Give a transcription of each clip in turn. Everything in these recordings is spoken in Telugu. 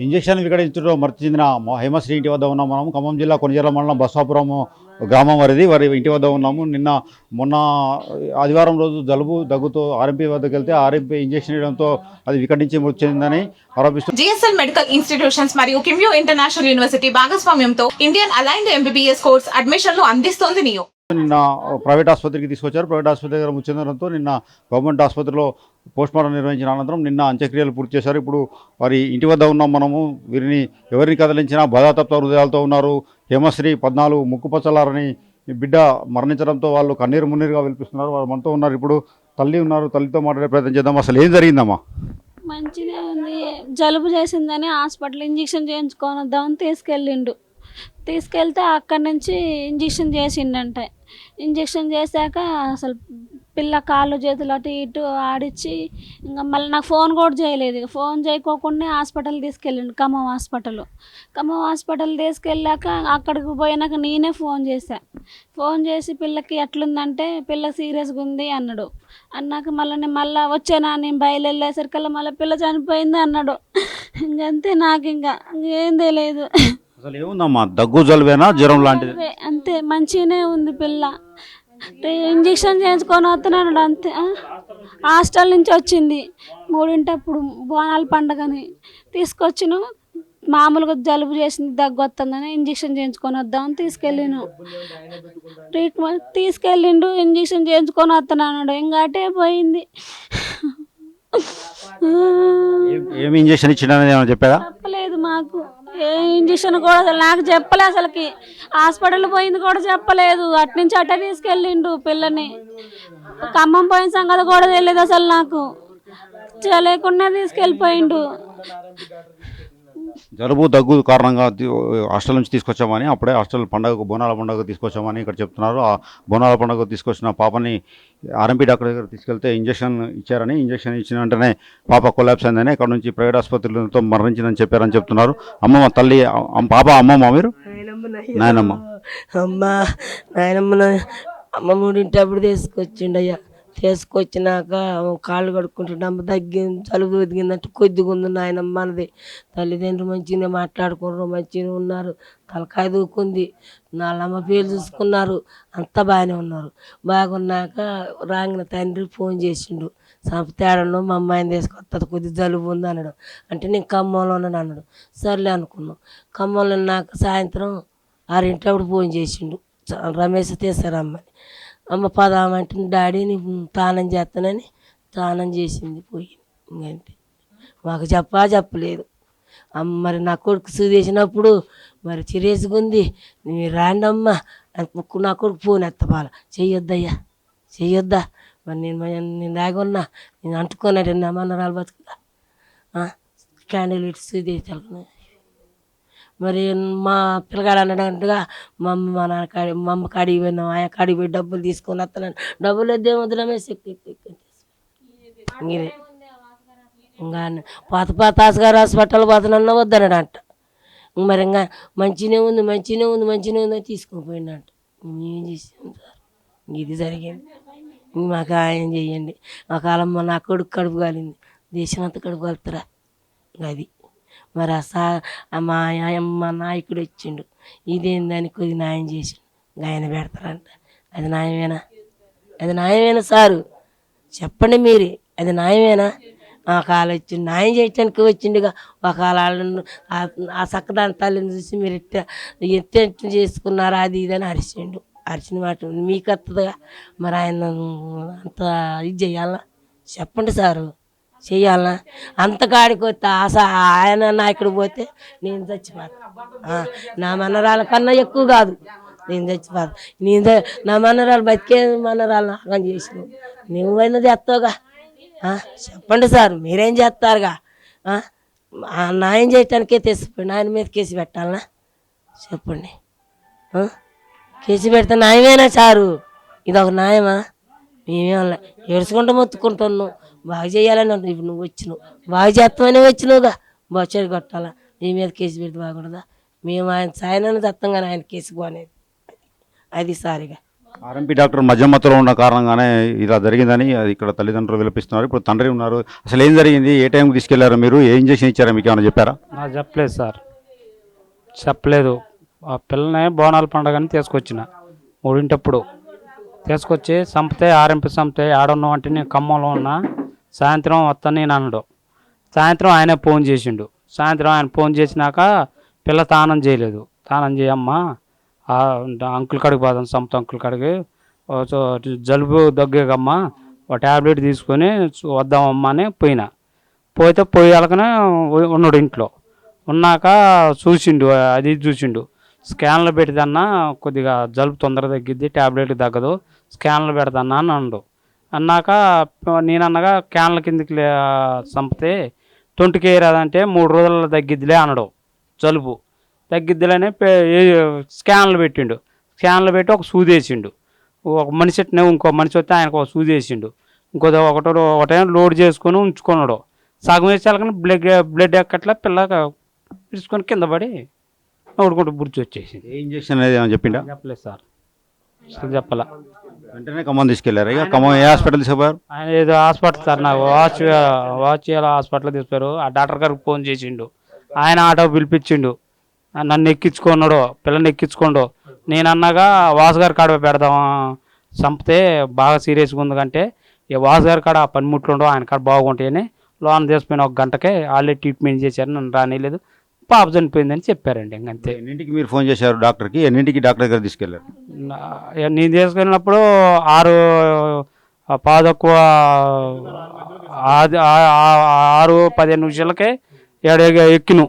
ఇంజక్షన్ వికటించడంలో మృతి చెందిన హేమశ్రీ ఇంటి వద్ద ఉన్నాము. మనం ఖమ్మం జిల్లా కొణిజర్ల మండలం బస్సాపురం గ్రామం వారి ఇంటి వద్ద ఉన్నాము. మొన్న ఆదివారం రోజు జలుబు దగ్గుతో ఆర్ఎంపీ వద్దకు వెళ్తే ఆర్ఎంపీ ఇంజక్షన్ ఇవ్వడంతో అది వికటించి మృతి చెందిందని ఆరోపిస్తూ జిఎస్ఎల్ మెడికల్ ఇన్స్టిట్యూషన్స్ మరియు కిమ్యూ ఇంటర్నేషనల్ యూనివర్సిటీ భాగస్వామ్యంతో ఇండియన్ అలైన్డ్ ఎంబీబీఎస్ కోర్స్ అడ్మిషన్లు అందిస్తోంది నియో. నిన్న ప్రైవేట్ ఆసుపత్రికి తీసుకొచ్చారు. ప్రైవేట్ ఆసుపత్రి దగ్గర మృతి చెందడంతో నిన్న గవర్నమెంట్ ఆసుపత్రిలో పోస్ట్మార్టం నిర్వహించిన అనంతరం నిన్న అంత్యక్రియలు పూర్తి చేశారు. ఇప్పుడు వారి ఇంటి వద్ద ఉన్నాం మనము. వీరిని ఎవరిని కదిలించినా బాధాతప్త హృదయాలతో ఉన్నారు. హేమశ్రీ 14 ముక్కుపచ్చలారని బిడ్డ మరణించడంతో వాళ్ళు కన్నీరు మున్నీరుగా విలిపిస్తున్నారు. వాళ్ళు మనతో ఉన్నారు. ఇప్పుడు తల్లి ఉన్నారు. తల్లితో మాట్లాడే ప్రయత్నం చేద్దాం. అసలు ఏం జరిగిందమ్మా? మంచిగా ఉంది. జలుబు చేసిందని హాస్పిటల్ ఇంజక్షన్ చేయించుకొని వద్దామని తీసుకెళ్తే అక్కడి నుంచి ఇంజక్షన్ చేసిండంట. ఇంజక్షన్ చేశాక అసలు పిల్ల కాళ్ళు చేతులు అటు ఇటు ఆడిచ్చి ఇంకా మళ్ళీ నాకు ఫోన్ కూడా చేయలేదు. ఫోన్ చేయకోకుండా హాస్పిటల్ తీసుకెళ్ళిండు, ఖమ్మం హాస్పిటల్ తీసుకెళ్ళాక అక్కడికి పోయినాక నేనే ఫోన్ చేసి పిల్లకి ఎట్లుందంటే పిల్ల సీరియస్గా ఉంది అన్నాక మళ్ళీ వచ్చానా నేను బయలుదేరేసరికల్లా మళ్ళీ పిల్ల చనిపోయింది అన్నాడు. ఇంకంతే, నాకు ఇంకేం తెలియదు. అసలు ఏముందమ్మా? దగ్గు జలుబేనా, జ్వరం లాంటిది? అంతే, మంచిగానే ఉంది పిల్ల. ఇంజక్షన్ చేయించుకొని వస్తున్నాడు అంతే. హాస్టల్ నుంచి వచ్చింది 3 బోనాల పండుగని తీసుకొచ్చిను. మామూలుగా జలుబు చేసింది, దగ్గు వస్తుందని ఇంజక్షన్ చేయించుకొని వద్దామని తీసుకెళ్ళిండు. ఇంజక్షన్ చేయించుకొని వస్తున్నాడు. ఇంకా అటే పోయింది. ఏమి ఇంజక్షన్ ఇచ్చిండని చెప్పారా? చెప్పలేదు మాకు. ఏ ఇంజక్షన్ కూడా అసలు నాకు చెప్పలే. అసలుకి హాస్పిటల్ పోయింది కూడా చెప్పలేదు. అట్నుంచి అట్టే తీసుకెళ్ళిండు పిల్లని. ఖమ్మం పోయిన సంగతి కూడా తెలియదు అసలు నాకు. లేకుండా తీసుకెళ్ళిపోయిండు. జలుబు దగ్గు కారణంగా హాస్టల్ నుంచి తీసుకొచ్చామని, అప్పుడే హాస్టల్ బోనాల పండుగ తీసుకొచ్చామని ఇక్కడ చెప్తున్నారు. ఆ బోనాల పండుగ తీసుకొచ్చిన పాపని ఆర్ఎంపీ డాక్టర్ దగ్గర తీసుకెళ్తే ఇంజక్షన్ ఇచ్చారని, ఇంజక్షన్ ఇచ్చిన వెంటనే పాప కొలాప్స్ అయిందని, ఇక్కడ నుంచి ప్రైవేట్ ఆసుపత్రులతో మరణించిందని చెప్పారని చెప్తున్నారు. అమ్మమ్మ తల్లి, పాప అమ్మమ్మ, మీరు నాయనమ్మ? అమ్మమ్మ ఇంటి అప్పుడు తీసుకొచ్చిండయ్యా. తీసుకొచ్చినాక కాళ్ళు కడుక్కుంటుండే. అమ్మ జలుబు ఒదిగిందంటే కొద్దిగా ఉంది నాయనమ్మ అన్నది. తల్లిదండ్రులు మంచిగానే మాట్లాడుకున్నారు, మంచిగా ఉన్నారు. తలకాయ దూకుంది. వాళ్ళమ్మ పేరు చూసుకున్నారు. అంతా బాగానే ఉన్నారు. బాగున్నాక రాగిన తండ్రి ఫోన్ చేసిండు. తేడంలో మా అమ్మాయిని తీసుకొస్తుంది, కొద్దిగా జలుబు ఉంది అన్నాడు. అంటే నేను ఖమ్మంలో ఉన్నాను అన్నాడు. సర్లే అనుకున్నాం. ఖమ్మంలో ఉన్నాక సాయంత్రం 6 ఫోన్ చేసిండు. రమేష్ తీసారమ్మని. అమ్మ పదామంటే డాడీ నీకు తానం చేస్తానని తానం చేసింది, పోయింది. ఇంకంతే, మాకు చెప్పలేదు. మరి నా కొడుకు సూదేసినప్పుడు మరి చిరేసుగా ఉంది. మీరు రాండి అమ్మ, నా కొడుకు ఫోన్ ఎత్తపాల. చెయ్యొద్దా మరి నేను దాగున్నా, నేను అంటుకున్నాడు నా మనరాలు బతుకుదా క్యాండిల్ ఇటు సూదేశాను. మరి మా పిల్లగాడు అన్నట్టుగా మా అమ్మ కాడికి పోయినాం. ఆయన కాడికి పోయి డబ్బులు తీసుకొని వస్తున్నాను. డబ్బులు వద్దేమో రమేష్ ఇంకా పాత ఆస్గారు హాస్పిటల్ పోతానన్నా వద్దన్నాడు అంట. మరి ఇంకా మంచిగానే ఉంది తీసుకొని పోయిందంట. మేమేం చేసాం సార్? ఇది జరిగింది. మాకు ఆయన చెయ్యండి. మా కాలమ్మ నా కొడుకు కడుపు కాలింది. దేశం అంతా కడుపు కలుపుతారా? అది మరి మా నాయకుడు వచ్చిండు. ఇదేందని కొద్ది న్యాయం చేసిండు. ఆయన పెడతారంట. అది న్యాయమేనా సారు? చెప్పండి మీరే, అది న్యాయమేనా? ఆ కాలు వచ్చిండు, న్యాయం చేయటానికి వచ్చిండుగా. ఒకవేళ ఆ చక్కదాని తల్లిని చూసి మీరు ఎత్తు చేసుకున్నారు అది ఇదని అరిచిన మాట మీకు వస్తుందిగా. మరి ఆయన అంత ఇది చెయ్యాలా? చెప్పండి సారు, చెయ్యాలనా? అంత కాడికి వస్తే ఆయన నాయకుడు పోతే నేను చచ్చిపోతా. నా మనరాల కన్నా ఎక్కువ కాదు, నేను చచ్చిపోతా. నా మనరాలు బతికే మనరాలు నాగం చేసినావు, నువ్వైనా చేస్తావుగా. చెప్పండి సార్, మీరేం చేస్తారుగా? న్యాయం చేయటానికే తెచ్చిపోయింది. ఆయన మీద కేసు పెట్టాలనా? చెప్పండి. కేసు పెడితే న్యాయమేనా సారు? ఇది ఒక న్యాయమా? మేమేమన్నా ఏడ్చుకుంటూ మొత్తుకుంటున్నావు. బాగా చేయాలని ఇప్పుడు నువ్వు వచ్చినావు, బాగా చేస్తామని వచ్చినావుగా. బొచ్చడి కొట్టాలా? నీ మీద కేసు పెడితే బాగుండదా? మేము ఆయన సాయనాన్ని తెస్తాం కానీ ఆయన కేసు పోనేది. అది సారిగా ఆర్ఎంపీ డాక్టర్ మధ్యమత్తులో ఉన్న కారణంగానే ఇలా జరిగిందని అది ఇక్కడ తల్లిదండ్రులు విలపిస్తున్నారు. ఇప్పుడు తండ్రి ఉన్నారు. అసలు ఏం జరిగింది, ఏ టైంకి తీసుకెళ్లారు మీరు, ఏ ఇంజెక్షన్ ఇచ్చారా, మీకు ఏమైనా చెప్పారా? నాకు చెప్పలేదు సార్, చెప్పలేదు. ఆ పిల్లని బోనాల పండుగని తీసుకొచ్చిన 3 తీసుకొచ్చి చంపితే ఆర్ఎంపీ చంపితే ఆడున్నాం అంటే నేను ఖమ్మంలో ఉన్నా. సాయంత్రం వస్తాను నేను అన్నాడు. సాయంత్రం ఆయనే ఫోన్ చేసిండు. సాయంత్రం ఆయన ఫోన్ చేసినాక పిల్ల తానం చేయలేదు. తానం చేయమ్మా అంకుల్ కాడికి పోదాం, సంపత అంకుల్ కాడికి జలుబు దగ్గేకమ్మా ఒక ట్యాబ్లెట్ తీసుకొని వద్దామమ్మా అని పోయినా. పోతే పోయాలకనే ఉన్నాడు ఇంట్లో. ఉన్నాక చూసిండు, అది చూసిండు. స్కాన్లు పెడతాన్నా కొద్దిగా జలుబు తొందరగా తగ్గిద్ది, ట్యాబ్లెట్ తగ్గదు, స్కాన్లు పెడతాన్నా అని అన్నాడు. అన్నాక నేనన్నగా క్యాన్ల కిందకి చంపితే 20 రాదంటే 3 రోజుల్లో తగ్గిద్దిలే అన్నాడు. జలుబు తగ్గిద్దిలేనే స్కాన్లు పెట్టిండు. స్కాన్లు పెట్టి ఒక సూది వేసిండు. ఒక మనిషి ఇంకో మనిషి వస్తే ఆయనకు ఒక సూది వేసిండు. ఒకటేమో లోడ్ చేసుకొని ఉంచుకున్నాడు. సగం వేసేయాలకని బ్లడ్ ఎక్కట్లా పిల్ల పిలుచుకొని కింద పడి నోడుకుంటూ బుర్చి వచ్చేసింది. ఏ ఇంజెక్షన్ అనేది ఏమైనా చెప్పిండా? చెప్పలేదు సార్, అసలు చెప్పాల. వెంటనే ఖమ్మం తీసుకెళ్లారు. ఇక ఖమ్మం ఏ హాస్పిటల్ తీసుకుపోయారు? ఆయన ఏదో హాస్పిటల్ సార్, నాకు వాచ్ హాస్పిటల్ తీసుకుపోయారు. ఆ డాక్టర్ గారికి ఫోన్ చేసిండు. ఆయన ఆటో పిలిపించిండు. నన్ను ఎక్కించుకున్నాడు, పిల్లని ఎక్కించుకోండు. నేను అన్నగా వాసు గారి కాడ పెడదామా, చంపితే బాగా సీరియస్గా ఉంది కంటే ఇక వాసు గారి కాడ ఆ పనిముట్లు ఆయన కాడ బాగుంటాయని లోన్ తీసుకుపోయిన 1 గంటకే ఆల్రెడీ ట్రీట్మెంట్ చేశారు. నన్ను రానిలేదు, పాప చనిపోయిందని చెప్పారండి. ఇంకంతే. ఎన్నింటికి మీరు ఫోన్ చేశారు డాక్టర్కి? ఎన్నింటికి డాక్టర్ దగ్గర తీసుకెళ్లారు? నేను తీసుకెళ్ళినప్పుడు 6:15 నిమిషాలకే ఎక్కిను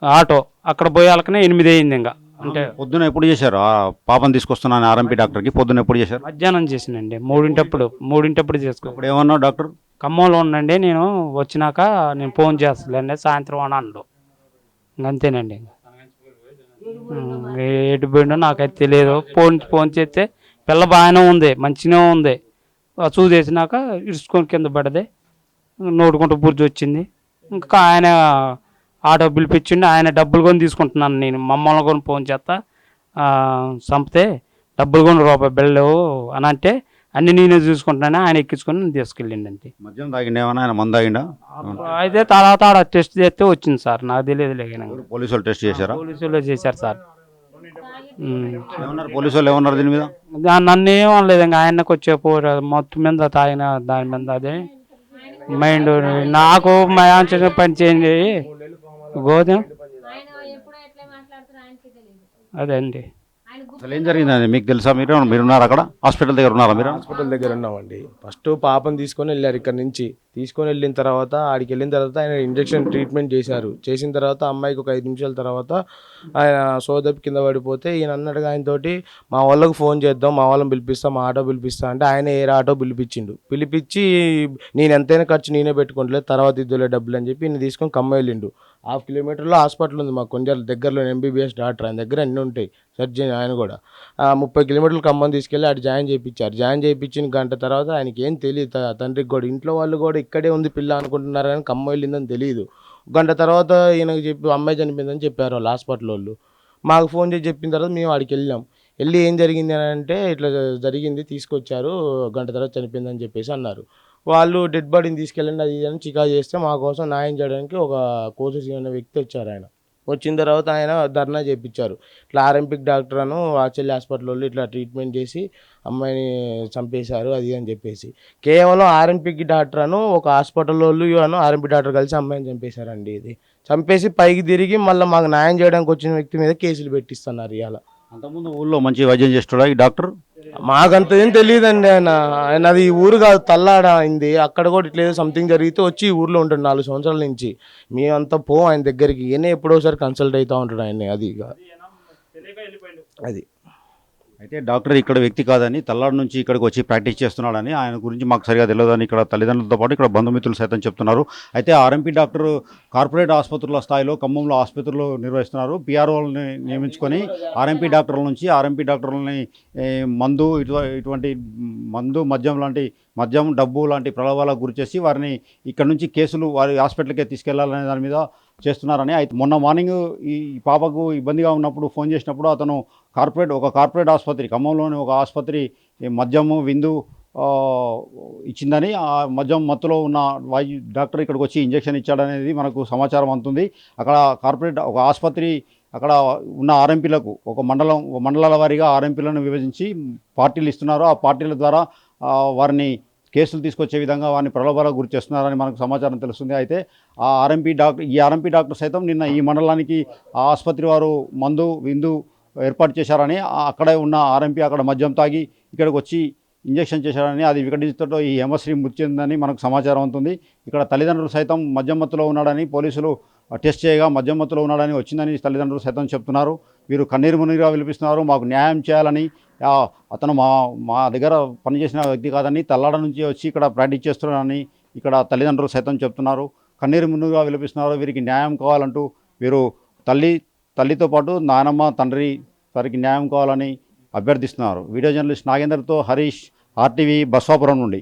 ఆటో. అక్కడ పోయాలకనే 8 అయింది. ఇంకా అంటే పొద్దున ఎప్పుడు చేశారు? ఆ పాపను తీసుకొస్తున్నాను ఆర్ఎంపీ డాక్టర్కి పొద్దున ఎప్పుడు చేశారు? మధ్యాహ్నం చేసినండి, 3 చేసుకో. ఇప్పుడు ఏమన్నావు డాక్టర్? ఖమ్మంలో ఉండండి, నేను వచ్చినాక నేను ఫోన్ చేస్తానండి సాయంత్రం అని అన్నాడు. ఇంకంతేనండి. ఎటు పోయిండో నాకైతే తెలియదు. ఫోన్ చేస్తే పిల్ల బాగానే ఉంది, మంచిగా ఉంది. చూసేసినాక ఇరుచుకొని కింద పడదే, నోటుకుంటూ బుర్జి వచ్చింది. ఇంకా ఆయన ఆటో పిలిపించిండు. ఆయన డబ్బులు కొని తీసుకుంటున్నాను నేను. మమ్మల్ని కొని ఫోన్ చేస్తా చంపితే డబ్బులు కొని రూపాయి బిళ్ళవు అని అంటే అన్ని నేనే చూసుకుంటున్నాను. ఆయన ఎక్కించుకొని నేను తీసుకెళ్ళిండి. అంతే. మద్యం తాగిండా ఏమన్నా? ఆయన మందు తాగిండా? అయితే తర్వాత ఆడ టెస్ట్ చేస్తే వచ్చింది సార్, నాకు తెలియదు. పోలీసు వాళ్ళు టెస్ట్ చేశారా? పోలీసులు చేశారు సార్. ఏమన్నారు పోలీసు వాళ్ళు? ఏమన్నారు దీని మీద? నన్ను ఏమనలేదు. ఇంకా ఆయనకు వచ్చే మొత్తం మీద తాగిన దాని మీద అదే మైండ్. నాకు పని చేయండి గోధుమ అదే అండి. అసలు ఏం జరిగిందండి మీకు తెలుసా? మీరున్నారు అక్కడ హాస్పిటల్ దగ్గర ఉన్నారా? మీరు హాస్పిటల్ దగ్గర ఉన్నామండి. ఫస్ట్ పాపను తీసుకొని వెళ్ళారు. ఇక్కడ నుంచి తీసుకొని వెళ్ళిన తర్వాత ఆడికి వెళ్ళిన తర్వాత ఆయన ఇంజెక్షన్ ట్రీట్మెంట్ చేశారు. చేసిన తర్వాత అమ్మాయికి ఒక 5 నిమిషాల తర్వాత ఆయన సోదప్పి కింద పడిపోతే ఈయన అన్నట్టుగా ఆయనతోటి మా వాళ్ళకు ఫోన్ చేద్దాం, మా వాళ్ళని పిలిపిస్తా, మా ఆటో పిలిపిస్తా అంటే ఆయన ఏ ఆటో పిలిపించిండు. పిలిపించి నేను ఎంతైనా ఖర్చు నేనే పెట్టుకోవట్లేదు, తర్వాత ఇద్దులే డబ్బులు అని చెప్పి ఈయన తీసుకొని ఖమ్మం వెళ్ళిండు. 1/2 కిలోమీటర్లో హాస్పిటల్ ఉంది మాకు కొంచెం దగ్గరలో, ఎంబీబీఎస్ డాక్టర్. ఆయన దగ్గర అన్నీ ఉంటాయి, సర్జన్. ఆయన కూడా 30 కిలోమీటర్లు ఖమ్మం తీసుకెళ్ళి అటు జాయిన్ చేయించారు. జాయిన్ చేయించిన గంట తర్వాత ఆయనకి ఏం తెలియదు. తండ్రికి కూడా ఇంట్లో వాళ్ళు కూడా ఇక్కడే ఉంది పిల్ల అనుకుంటున్నారు కానీ ఖమ్మం వెళ్ళిందని తెలియదు. గంట తర్వాత ఈయనకు చెప్పి అమ్మాయి చనిపోయిందని చెప్పారు వాళ్ళు హాస్పిటల్ వాళ్ళు. మాకు ఫోన్ చేసి చెప్పిన తర్వాత మేము ఆడికి వెళ్ళాం. వెళ్ళి ఏం జరిగింది అని అంటే ఇట్లా జరిగింది, తీసుకొచ్చారు, గంట తర్వాత చనిపోయిందని చెప్పేసి అన్నారు. వాళ్ళు డెడ్ బాడీని తీసుకెళ్ళండి అది అని చికా చేస్తే మా కోసం న్యాయం చేయడానికి ఒక కోసెస్ అనే వ్యక్తి వచ్చారు. ఆయన వచ్చిన తర్వాత ఆయన ధర్నా చేయించారు. ఇట్లా ఆర్ఎంపిక్ డాక్టర్ అను ఆచల్లి హాస్పిటల్ వాళ్ళు ఇట్లా ట్రీట్మెంట్ చేసి అమ్మాయిని చంపేశారు అది అని చెప్పేసి. కేవలం ఆర్ఎంపిక్ డాక్టర్ అను ఒక హాస్పిటల్ వాళ్ళు అను ఆర్ఎంపీ డాక్టర్ కలిసి అమ్మాయిని చంపేశారండి. ఇది చంపేసి పైకి తిరిగి మళ్ళీ మాకు న్యాయం చేయడానికి వచ్చిన వ్యక్తి మీద కేసులు పెట్టిస్తున్నారు. ఇవాళ అంతకుముందు ఊళ్ళో మంచి వైద్యం చేస్తాడా ఈ డాక్టర్? మాకంత ఏం తెలియదండి. ఆయన అది ఈ ఊరు కాదు, తల్లాడ అయింది. అక్కడ కూడా ఇట్లా ఏదో సంథింగ్ జరిగితే వచ్చి ఈ ఊర్లో ఉంటాడు 4 సంవత్సరాల నుంచి. మేమంతా ఆయన దగ్గరికి ఈయన ఎప్పుడోసారి కన్సల్ట్ అవుతూ ఉంటాడు ఆయన. అది అది అయితే డాక్టర్ ఇక్కడ వ్యక్తి కాదని, తల్లాడు నుంచి ఇక్కడికి వచ్చి ప్రాక్టీస్ చేస్తున్నాడని, ఆయన గురించి మాకు సరిగా తెలియదని ఇక్కడ తల్లిదండ్రులతో పాటు ఇక్కడ బంధుమిత్రులు సైతం చెప్తున్నారు. అయితే ఆర్ఎంపీ డాక్టర్ కార్పొరేట్ ఆసుపత్రుల స్థాయిలో ఖమ్మంలో ఆసుపత్రులు నిర్వహిస్తున్నారు. పిఆర్ఓలని నియమించుకొని ఆర్ఎంపీ డాక్టర్ల నుంచి ఆర్ఎంపీ డాక్టర్లని ఇటువంటి మందు మద్యం లాంటి మద్యం డబ్బు లాంటి ప్రలోభాలకు గురి చేసి వారిని ఇక్కడ నుంచి కేసులు వారి హాస్పిటల్కే తీసుకెళ్లాలనే దాని మీద చేస్తున్నారని. అయితే మొన్న మార్నింగ్ ఈ పాపకు ఇబ్బందిగా ఉన్నప్పుడు ఫోన్ చేసినప్పుడు అతను ఒక కార్పొరేట్ ఆసుపత్రి, ఖమ్మంలోని ఒక ఆసుపత్రి మద్యము విందు ఇచ్చిందని, ఆ మద్యం మత్తులో ఉన్న డాక్టర్ ఇక్కడికి వచ్చి ఇంజెక్షన్ ఇచ్చాడనేది మనకు సమాచారం అందుతుంది. అక్కడ కార్పొరేట్ ఒక ఆసుపత్రి, అక్కడ ఉన్న ఆర్ఎంపీలకు మండలాల వారీగా ఆర్ఎంపీలను విభజించి పార్టీలు ఇస్తున్నారు. ఆ పార్టీల ద్వారా వారిని కేసులు తీసుకొచ్చే విధంగా వారిని ప్రలోభాలకు గురి చేస్తున్నారని మనకు సమాచారం తెలుస్తుంది. అయితే ఈ ఆర్ఎంపీ డాక్టర్ సైతం నిన్న ఈ మండలానికి ఆ ఆసుపత్రి వారు మందు విందు ఏర్పాటు చేశారని, అక్కడే ఉన్న ఆర్ఎంపీ అక్కడ మద్యం తాగి ఇక్కడికి వచ్చి ఇంజెక్షన్ చేశారని, అది వికటించడంతో ఈ హేమశ్రీ మృతి చెందిందని మనకు సమాచారం అవుతుంది. ఇక్కడ తల్లిదండ్రులు సైతం మద్యం మత్తులో ఉన్నాడని పోలీసులు టెస్ట్ చేయగా మద్యం మత్తులో ఉన్నాడని వచ్చిందని తల్లిదండ్రులు సైతం చెప్తున్నారు. వీరు కన్నీరు మున్నీరుగా విలిపిస్తున్నారు. మాకు న్యాయం చేయాలని, అతను మా దగ్గర పనిచేసిన వ్యక్తి కాదని, తల్లాడ నుంచి వచ్చి ఇక్కడ ప్రాక్టీస్ చేస్తున్నారని ఇక్కడ తల్లిదండ్రులు సైతం చెప్తున్నారు. కన్నీరు మున్నీరుగా విలిపిస్తున్నారు. వీరికి న్యాయం కావాలంటూ వీరు తల్లితో పాటు నానమ్మ, తండ్రి వారికి న్యాయం కావాలని అభ్యర్థిస్తున్నారు. వీడియో జర్నలిస్ట్ నాగేందర్తో హరీష్, RTV బస్వాపురం నుండి.